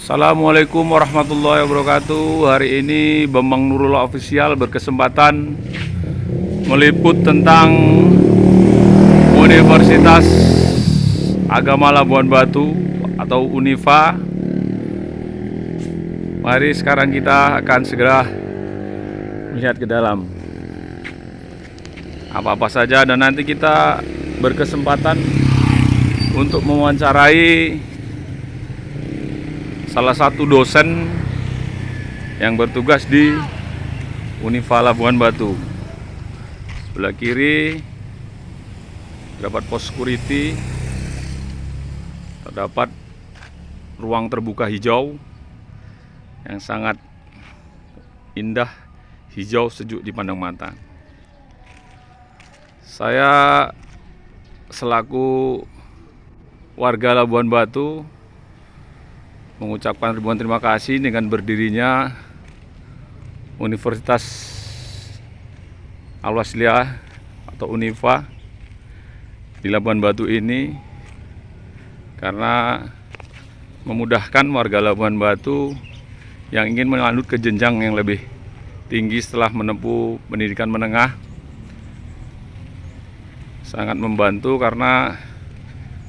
Assalamualaikum warahmatullahi wabarakatuh. Hari ini Bambang Nurullah Official berkesempatan meliput tentang Universitas Agama Labuan Batu atau UNIFA. Mari sekarang kita akan segera melihat ke dalam apa-apa saja, dan nanti kita berkesempatan untuk mewawancarai salah satu dosen yang bertugas di UNIFA Labuan Batu. Sebelah kiri terdapat pos security, terdapat ruang terbuka hijau yang sangat indah, hijau sejuk dipandang mata. Saya selaku warga Labuan Batu mengucapkan ribuan terima kasih dengan berdirinya Universitas Al-Wasliyah atau UNIFA di Labuan Batu ini, karena memudahkan warga Labuan Batu yang ingin melanjut ke jenjang yang lebih tinggi setelah menempuh pendidikan menengah. Sangat membantu karena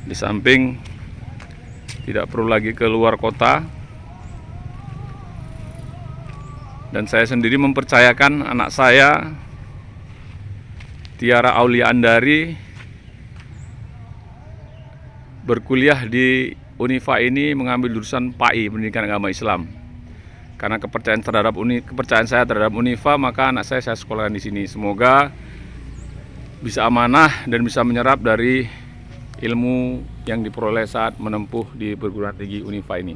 di samping tidak perlu lagi keluar kota, dan saya sendiri mempercayakan anak saya Tiara Aulia Andari berkuliah di UNIFA ini mengambil jurusan PAI, Pendidikan Agama Islam. Karena kepercayaan saya terhadap UNIFA, maka anak saya sekolahkan di sini. Semoga bisa amanah dan bisa menyerap dari ilmu yang diperoleh saat menempuh di perguruan tinggi UNIFA ini.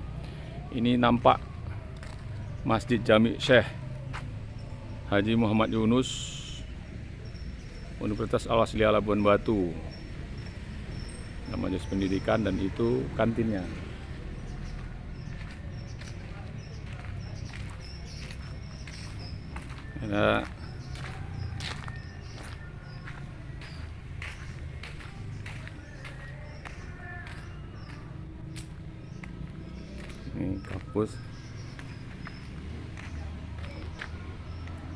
Ini nampak Masjid Jami Syekh Haji Muhammad Yunus, Universitas Al-Wasliyah Labuan Batu, namanya pendidikan, dan itu kantinnya. Ada ini kampus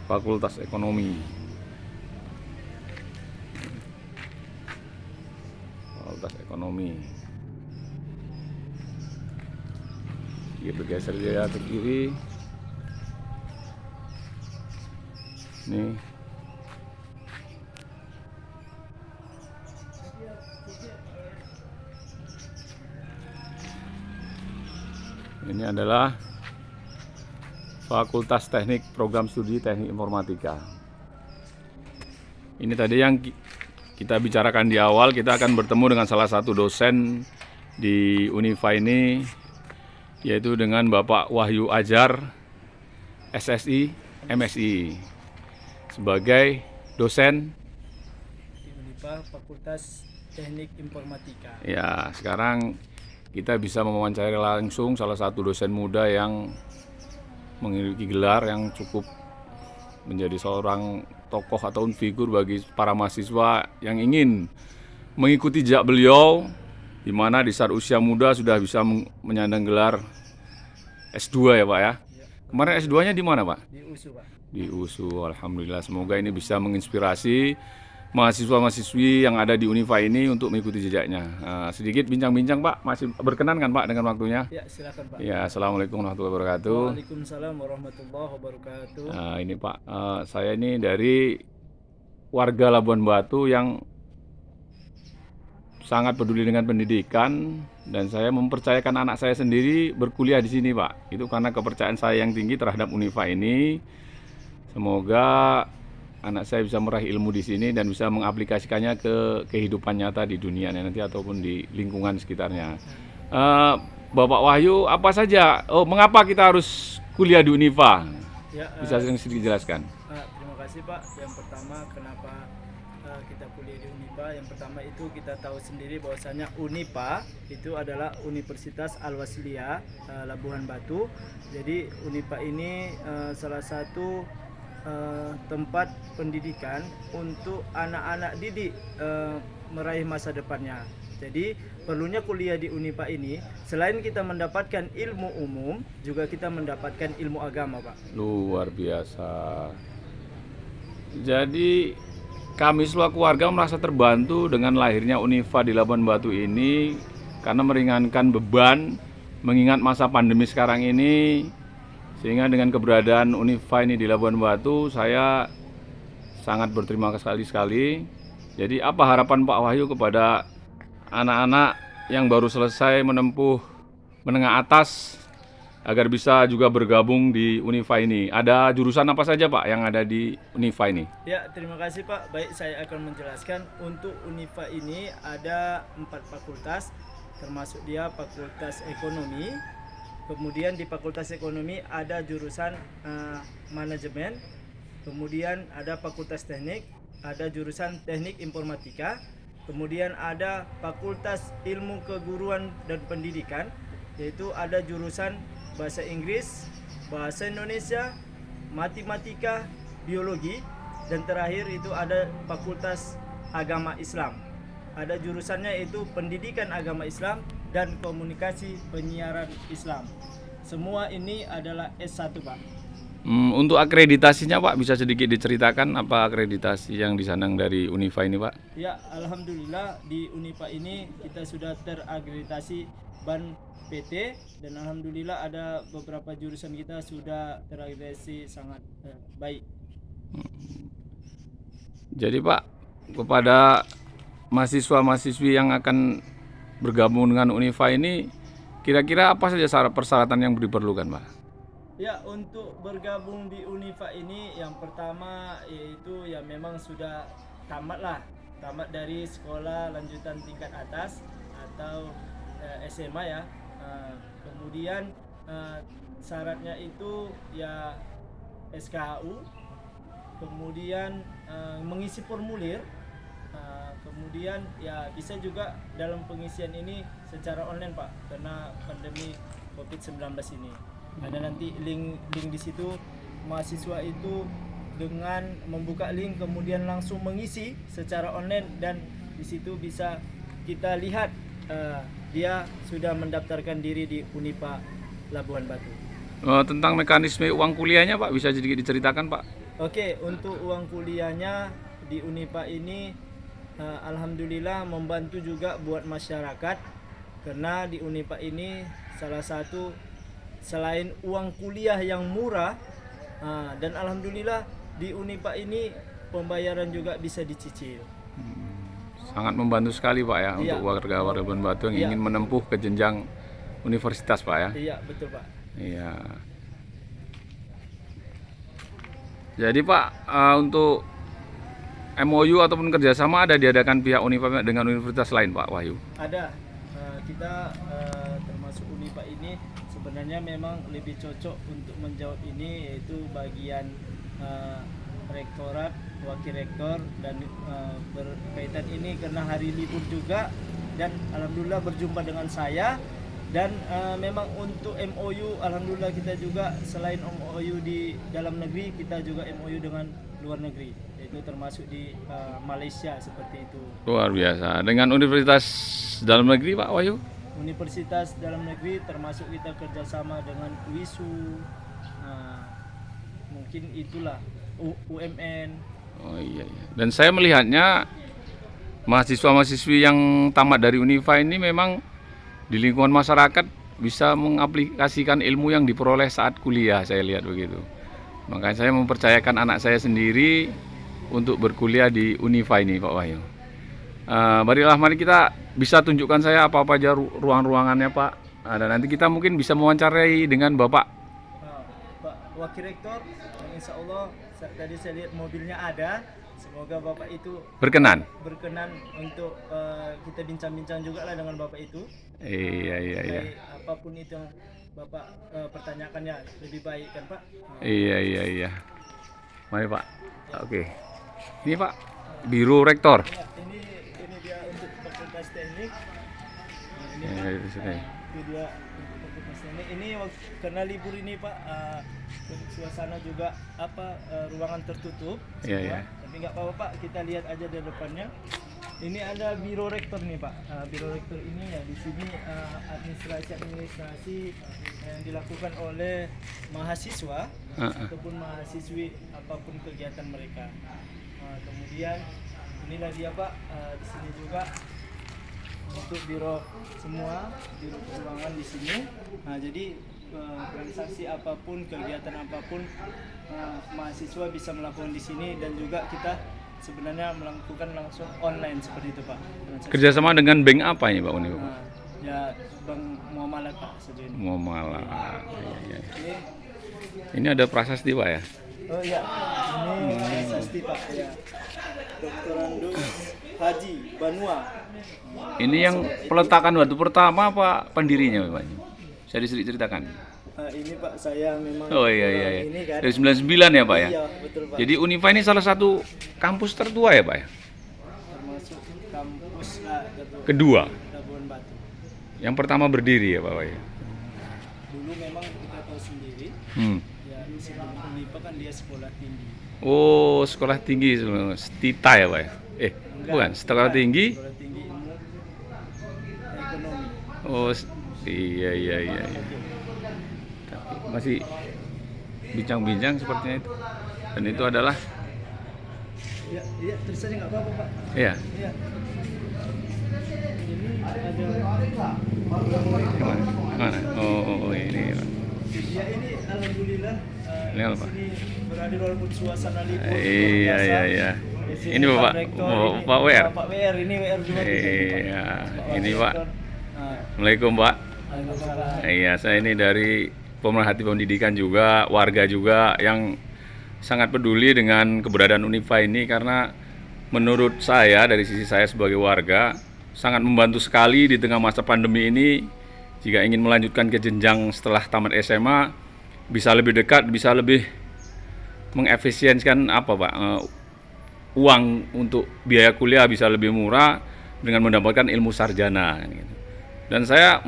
Fakultas Ekonomi. Fakultas Ekonomi. Dia bergeser dia ke kiri. Nih. Ini adalah Fakultas Teknik Program Studi Teknik Informatika. Ini tadi yang kita bicarakan di awal. Kita akan bertemu dengan salah satu dosen di UNIFA ini, yaitu dengan Bapak Wahyu Ajar, SSI, MSI, sebagai dosen di UNIFA Fakultas Teknik Informatika. Ya, sekarang kita bisa mewawancarai langsung salah satu dosen muda yang memiliki gelar yang cukup menjadi seorang tokoh atau figur bagi para mahasiswa yang ingin mengikuti jejak beliau, di mana di saat usia muda sudah bisa menyandang gelar S2 ya Pak ya. Kemarin S2-nya di mana Pak? Di USU Pak. Di USU. Alhamdulillah, semoga ini bisa menginspirasi mahasiswa-mahasiswi yang ada di UNIFA ini untuk mengikuti jejaknya. Sedikit bincang-bincang Pak, masih berkenan kan Pak dengan waktunya? Ya, silakan Pak. Ya, Assalamualaikum warahmatullahi wabarakatuh. Waalaikumsalam warahmatullahi wabarakatuh. Ini Pak, saya ini dari warga Labuan Batu yang sangat peduli dengan pendidikan, dan saya mempercayakan anak saya sendiri berkuliah di sini Pak. Itu karena kepercayaan saya yang tinggi terhadap UNIFA ini. Semoga anak saya bisa meraih ilmu di sini dan bisa mengaplikasikannya ke kehidupan nyata di dunia nanti ataupun di lingkungan sekitarnya. Bapak Wahyu, apa saja? Mengapa kita harus kuliah di UNIFA? Ya, Bisa sedikit jelaskan? terima kasih Pak. Yang pertama, kenapa kita kuliah di UNIFA? Yang pertama itu kita tahu sendiri bahwasanya UNIFA itu adalah Universitas Al-Wasliyah Labuan Batu. Jadi UNIFA ini salah satu tempat pendidikan untuk anak-anak didik meraih masa depannya. Jadi perlunya kuliah di Unipa ini, selain kita mendapatkan ilmu umum, juga kita mendapatkan ilmu agama, Pak. Luar biasa. Jadi kami selaku keluarga merasa terbantu dengan lahirnya Unifa di Labuan Batu ini karena meringankan beban mengingat masa pandemi sekarang ini, sehingga dengan keberadaan Unifa ini di Labuan Batu saya sangat berterima kasih sekali. Jadi apa harapan Pak Wahyu kepada anak-anak yang baru selesai menempuh menengah atas agar bisa juga bergabung di Unifa ini? Ada jurusan apa saja Pak yang ada di Unifa ini? Ya, terima kasih Pak. Baik, saya akan menjelaskan. Untuk Unifa ini ada 4 fakultas, termasuk dia Fakultas Ekonomi. Kemudian di Fakultas Ekonomi ada jurusan manajemen. Kemudian ada Fakultas Teknik, ada jurusan Teknik Informatika. Kemudian ada Fakultas Ilmu Keguruan dan Pendidikan, yaitu ada jurusan Bahasa Inggris, Bahasa Indonesia, Matematika, Biologi, dan terakhir itu ada Fakultas Agama Islam. Ada jurusannya itu Pendidikan Agama Islam dan Komunikasi Penyiaran Islam. Semua ini adalah S1, Pak. Untuk akreditasinya Pak, bisa sedikit diceritakan apa akreditasi yang disandang dari Unifa ini Pak? Ya, alhamdulillah di Unifa ini kita sudah terakreditasi BAN PT, dan alhamdulillah ada beberapa jurusan kita sudah terakreditasi sangat baik. Jadi Pak, kepada mahasiswa-mahasiswi yang akan bergabung dengan Unifa ini, kira-kira apa saja persyaratan yang diperlukan Pak? Ya, untuk bergabung di Unifa ini yang pertama yaitu ya memang sudah tamat dari sekolah lanjutan tingkat atas atau SMA ya. Kemudian syaratnya itu ya SKHU, kemudian mengisi formulir, kemudian ya bisa juga dalam pengisian ini secara online Pak, karena pandemi COVID-19 ini. Ada nanti link di situ, mahasiswa itu dengan membuka link kemudian langsung mengisi secara online, dan di situ bisa kita lihat dia sudah mendaftarkan diri di Unifa Labuan Batu. Tentang mekanisme uang kuliahnya Pak, bisa sedikit diceritakan Pak? Oke, untuk uang kuliahnya di Unifa ini alhamdulillah membantu juga buat masyarakat, karena di Unifa ini salah satu selain uang kuliah yang murah, dan alhamdulillah di Unifa ini pembayaran juga bisa dicicil. Sangat membantu sekali Pak ya, Iya. untuk warga Labuan Batu yang Iya. ingin menempuh ke jenjang universitas Pak ya. Iya, betul Pak. Iya. Jadi Pak, untuk MOU ataupun kerjasama ada diadakan pihak Unifa dengan universitas lain Pak Wahyu? Ada. Kita termasuk Unifa ini sebenarnya memang lebih cocok untuk menjawab ini, yaitu bagian rektorat, wakil rektor, dan berkaitan ini karena hari libur juga, dan alhamdulillah berjumpa dengan saya. Dan memang untuk MOU alhamdulillah kita juga selain MOU di dalam negeri, kita juga MOU dengan luar negeri, yaitu termasuk di Malaysia seperti itu. Luar biasa. Dengan universitas dalam negeri Pak Wahyu? Universitas dalam negeri termasuk kita kerjasama dengan UISU, mungkin itulah UMN. Oh iya. Dan saya melihatnya mahasiswa-mahasiswi yang tamat dari Unifa ini memang di lingkungan masyarakat bisa mengaplikasikan ilmu yang diperoleh saat kuliah, saya lihat begitu. Makanya saya mempercayakan anak saya sendiri untuk berkuliah di Unifa ini Pak Wahyu. Mari kita bisa tunjukkan saya apa-apa aja ruang-ruangannya Pak. Dan nanti kita mungkin bisa mewawancarai dengan Bapak. Pak Wakil Rektor, yang insya Allah tadi saya lihat mobilnya ada. Semoga Bapak itu Berkenan? berkenan untuk kita bincang-bincang juga lah dengan Bapak itu. Iya. Apapun itu yang Bapak pertanyakannya lebih baik kan Pak? Iya. Mari Pak. Oke. Ini Pak, Biro Rektor. Ya, ini dia untuk Fakultas Teknik. Ini Ya, Pak, itu sudah. itu dia untuk Fakultas Teknik. Ini karena libur ini Pak, suasana juga ruangan tertutup. Iya. Tapi nggak apa-apa Pak, kita lihat aja di depannya. Ini ada biro rektor nih Pak. Biro rektor ini ya di sini administrasi yang dilakukan oleh mahasiswa ataupun mahasiswi apapun kegiatan mereka. Kemudian inilah dia Pak. Di sini juga untuk biro semua, biro keuangan di sini. Jadi transaksi apapun, kegiatan apapun mahasiswa bisa melakukan di sini, dan juga kita sebenarnya melakukan langsung online seperti itu Pak. Kerjasama dengan bank apa ini Pak Uni? Ya Bank Muamalat Pak sebenarnya. Muamalat. Iya. Ini ada prasasti Pak ya? Oh iya, ini prasasti Pak ya. Dr. Andus Haji Banua. Ini yang peletakan batu pertama apa pendirinya Pak? Saya diceritakan. Ini Pak, saya memang Oh iya. ini kan. Dari 99 ya Pak ya? Iya, betul Pak. Jadi Unifa ini salah satu kampus tertua ya Pak ya? Termasuk kampus Kedua. Labuan Batu. Yang pertama berdiri ya Pak ya? Dulu memang kita tahu sendiri. Ya, sebelum Unifa kan dia sekolah tinggi. Oh, sekolah tinggi STITA ya Pak ya? Bukan, sekolah tinggi. Sekolah tinggi ilmu ekonomi. Oh, iya. Masih bincang-bincang sepertinya itu. Dan itu adalah Iya, tulisannya nggak apa-apa Pak. iya. Iya. Ini ada Mana? Oh, ini Pak. ya, ini alhamdulillah Ini apa, Pak? di sini berada walaupun suasana libur. Iya. Di sini Ini Bapak Rektor, Pak WR. Pak WR, ini WR juga. Iya, ini Pak. Nah, Assalamualaikum Pak. Waalaikumsalam. Iya, saya ini dari pemerhati pendidikan juga, warga juga yang sangat peduli dengan keberadaan Unifa ini, karena menurut saya, dari sisi saya sebagai warga, sangat membantu sekali di tengah masa pandemi ini. Jika ingin melanjutkan ke jenjang setelah tamat SMA, bisa lebih dekat, bisa lebih mengefisiensikan uang untuk biaya kuliah bisa lebih murah dengan mendapatkan ilmu sarjana. Dan saya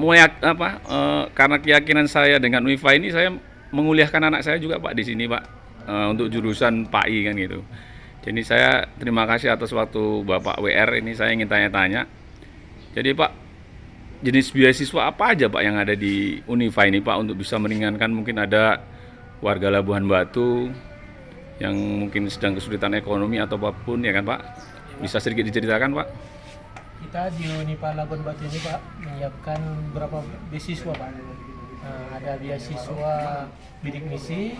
karena keyakinan saya dengan Unifa ini, saya menguliahkan anak saya juga Pak di sini Pak, untuk jurusan PAI kan gitu. Jadi saya terima kasih atas waktu Bapak WR ini. Saya ingin tanya-tanya. Jadi Pak, jenis beasiswa apa aja Pak yang ada di Unifa ini Pak, untuk bisa meringankan mungkin ada warga Labuhan Batu yang mungkin sedang kesulitan ekonomi atau apapun ya kan Pak? Bisa sedikit diceritakan Pak? Kita di Unifa Labuan Batu ini Pak menyiapkan beberapa beasiswa Pak. Ada beasiswa bidik misi,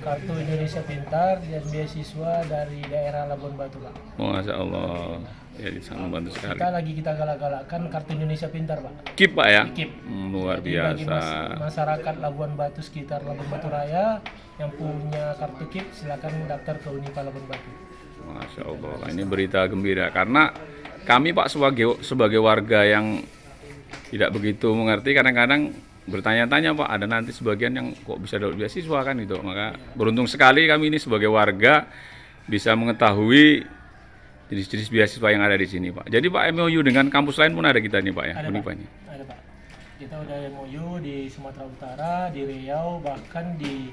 kartu Indonesia Pintar, dan beasiswa dari daerah Labuan Batu Pak. Masya Allah, ya sangat membantu sekali. Kita galak-galakkan kartu Indonesia Pintar Pak. KIP Pak ya? KIP. Luar Jadi bagi biasa. masyarakat Labuan Batu sekitar Labuan Batu Raya yang punya kartu KIP, silakan daftar ke Unifa Labuan Batu. Masya Allah, ini berita gembira karena kami Pak sebagai warga yang tidak begitu mengerti, kadang-kadang bertanya-tanya Pak, ada nanti sebagian yang kok bisa dapat beasiswa kan gitu. Maka beruntung sekali kami ini sebagai warga bisa mengetahui jenis-jenis beasiswa yang ada di sini Pak. Jadi Pak, MOU dengan kampus lain pun ada kita nih Pak ya, Unifa ini. Ada Pak. Kita udah MOU di Sumatera Utara, di Riau, bahkan di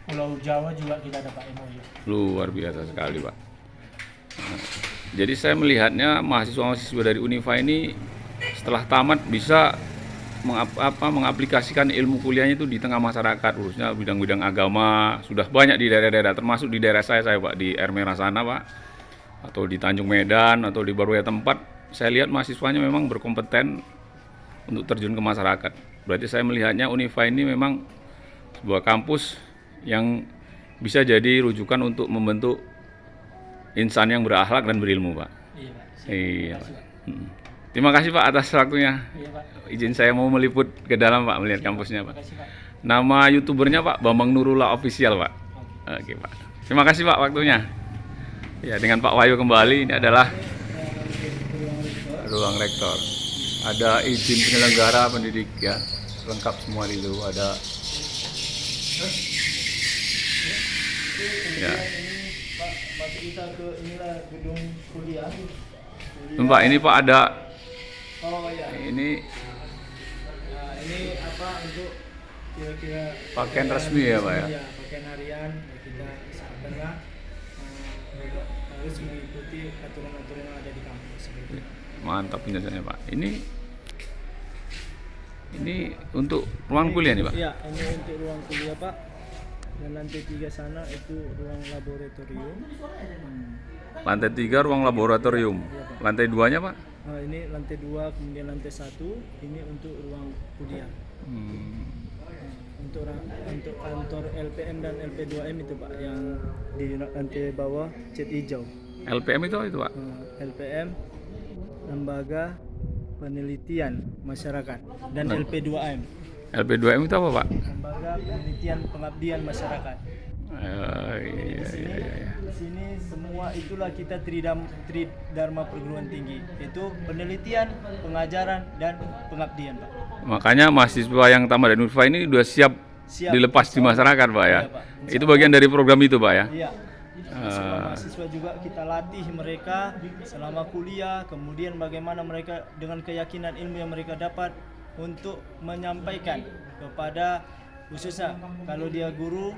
Pulau Jawa juga kita ada Pak MOU. Luar biasa sekali Pak. Nah, jadi saya melihatnya mahasiswa-mahasiswa dari Unifa ini setelah tamat bisa mengaplikasikan ilmu kuliahnya itu di tengah masyarakat, khususnya bidang-bidang agama. Sudah banyak di daerah-daerah, termasuk di daerah saya Pak, di Air Merah sana Pak, atau di Tanjung Medan atau di berbagai tempat. Saya lihat mahasiswanya memang berkompeten untuk terjun ke masyarakat. Berarti saya melihatnya Unifa ini memang sebuah kampus yang bisa jadi rujukan untuk membentuk insan yang berakhlak dan berilmu Pak. Iya Pak. Iya Pak. Terima kasih Pak atas waktunya. Iya Pak. Izin saya mau meliput ke dalam Pak, melihat kampusnya Pak. Terima kasih Pak. Nama youtubernya Pak Bambang Nurullah Official Pak. Oke Pak. Terima kasih Pak waktunya. Ya, dengan Pak Wahyu kembali. Ini adalah ruang rektor. Ada izin penyelenggara pendidik ya, lengkap semua di situ. Ada ya. Pak, masuk kita ke inilah gedung kuliah. Pak, ini Pak ada Oh iya. ini Nah, ini apa untuk kira-kira pakaian resmi ya Pak ya? Iya, pakaian harian ya, kita siapkanlah harus mengikuti aturan-aturan yang ada di kampus. Gitu. Mantap penjelasannya Pak. Ini untuk ruang kuliah nih Pak. Iya, ini untuk ruang kuliah Pak. Dan lantai 3 sana itu ruang laboratorium. Lantai 3 ruang laboratorium. Lantai 2-nya Pak? Nah, ini lantai 2, kemudian lantai 1 ini untuk ruang kuliah. Untuk kantor LPM dan LP2M itu Pak, yang di lantai bawah cat hijau. LPM itu apa itu Pak? LPM Lembaga Penelitian Masyarakat, dan LP2M LP2M itu apa Pak? Lembaga Penelitian Pengabdian Masyarakat. Iya. Di sini semua itulah kita Tridharma Perguruan Tinggi. Itu penelitian, pengajaran, dan pengabdian Pak. Makanya mahasiswa yang tamat dari Unifa ini sudah siap dilepas di masyarakat Pak ya? Iya, Pak. Itu bagian dari program itu Pak ya? Iya. Semua mahasiswa juga kita latih mereka selama kuliah, kemudian bagaimana mereka dengan keyakinan ilmu yang mereka dapat untuk menyampaikan kepada, khususnya kalau dia guru,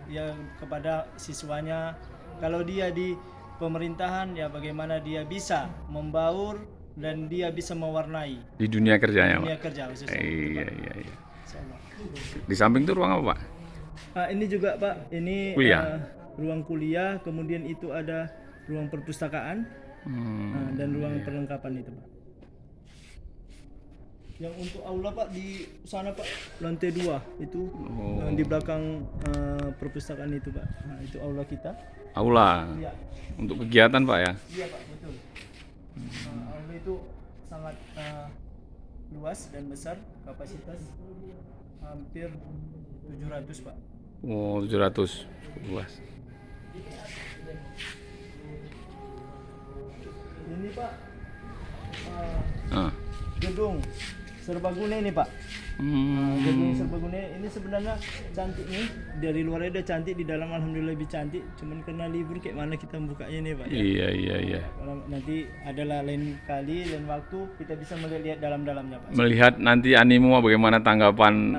ya kepada siswanya. Kalau dia di pemerintahan, ya bagaimana dia bisa membaur dan dia bisa mewarnai Di dunia kerjanya dunia Pak? kerja khususnya. Iya. Insyaallah. Di samping itu ruang apa Pak? Ini juga Pak, ini Kuliah? ruang kuliah, kemudian itu ada ruang perpustakaan dan ruang perlengkapan itu Pak. Yang untuk aula Pak di sana Pak, lantai 2 itu di belakang perpustakaan itu Pak. Nah, itu aula kita. Aula? Iya. Untuk kegiatan Pak ya? Iya Pak, betul. Aula itu sangat luas dan besar, kapasitas hampir 700 Pak. Oh 700 luas. Ini Pak Ah. gedung serbaguna ini Pak. Gedung serbaguna ini sebenarnya cantik nih, dari luar udah cantik, di dalam alhamdulillah lebih cantik. Cuman karena libur kayak mana kita membukanya nih Pak ya. Iya. Kalau nanti adalah lain kali dan waktu kita bisa melihat dalam-dalamnya Pak. Melihat nanti animo bagaimana tanggapan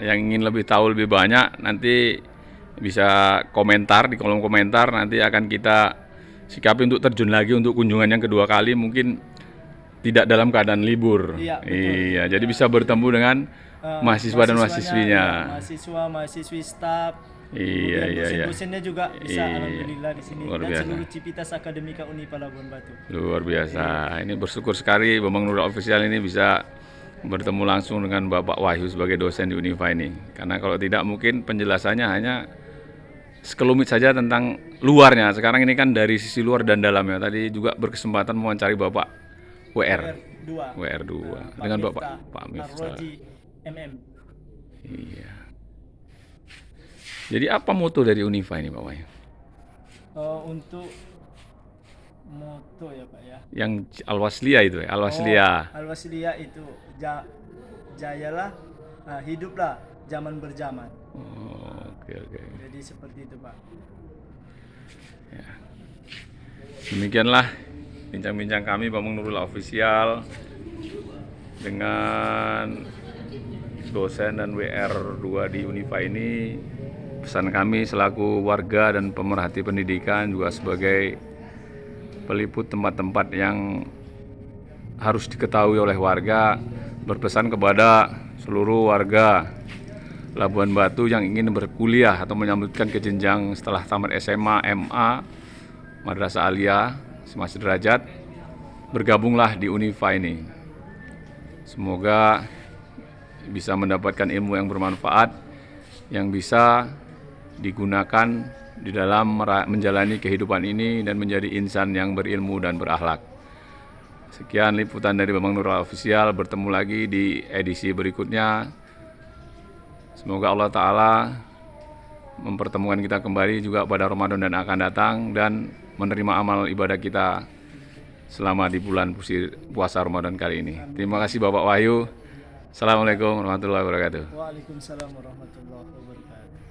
yang ingin lebih tahu lebih banyak, nanti bisa komentar di kolom komentar. Nanti akan kita sikapi untuk terjun lagi untuk kunjungan yang kedua kali, mungkin tidak dalam keadaan libur. Iya, betul. Iya, jadi bisa bertemu dengan mahasiswa dan mahasiswinya. Mahasiswa, mahasiswi, staf. Iya. Dosen-dosennya juga bisa, Iya. alhamdulillah di sini. Luar Dan biasa. seluruh Civitas Akademika Unipa Labuan Batu. Luar biasa. Ini bersyukur sekali Bambang Nurul Official ini bisa bertemu langsung dengan Bapak Wahyu sebagai dosen di Unifa ini. Karena kalau tidak mungkin penjelasannya hanya sekelumit saja tentang luarnya. Sekarang ini kan dari sisi luar dan dalamnya. Tadi juga berkesempatan mewawancari Bapak WR2 dengan Pak Miftah. Arroji MM. Iya. Jadi apa moto dari Unifa ini Pak Wahyu? Untuk moto ya Pak ya. Yang Al-Wasliyah itu ya, Al-Wasliyah. Al-Wasliyah itu jayalah, hiduplah zaman berjaman. Oke. Jadi seperti itu Pak. Ya. Demikianlah bincang-bincang kami Bambang Nurul Official dengan dosen dan WR2 di Unifa ini. Pesan kami selaku warga dan pemerhati pendidikan, juga sebagai peliput tempat-tempat yang harus diketahui oleh warga, berpesan kepada seluruh warga Labuan Batu yang ingin berkuliah atau menyambutkan ke jenjang setelah tamat SMA, MA, Madrasah Aliyah, sederajat, bergabunglah di Unifa ini. Semoga bisa mendapatkan ilmu yang bermanfaat, yang bisa digunakan di dalam menjalani kehidupan ini dan menjadi insan yang berilmu dan berakhlak. Sekian liputan dari Bambang Nurul Official, bertemu lagi di edisi berikutnya. Semoga Allah Ta'ala mempertemukan kita kembali juga pada Ramadan dan akan datang, dan menerima amal ibadah kita selama di bulan puasa Ramadan kali ini. Terima kasih Bapak Wahyu. Assalamualaikum warahmatullahi wabarakatuh. Waalaikumsalam warahmatullahi wabarakatuh.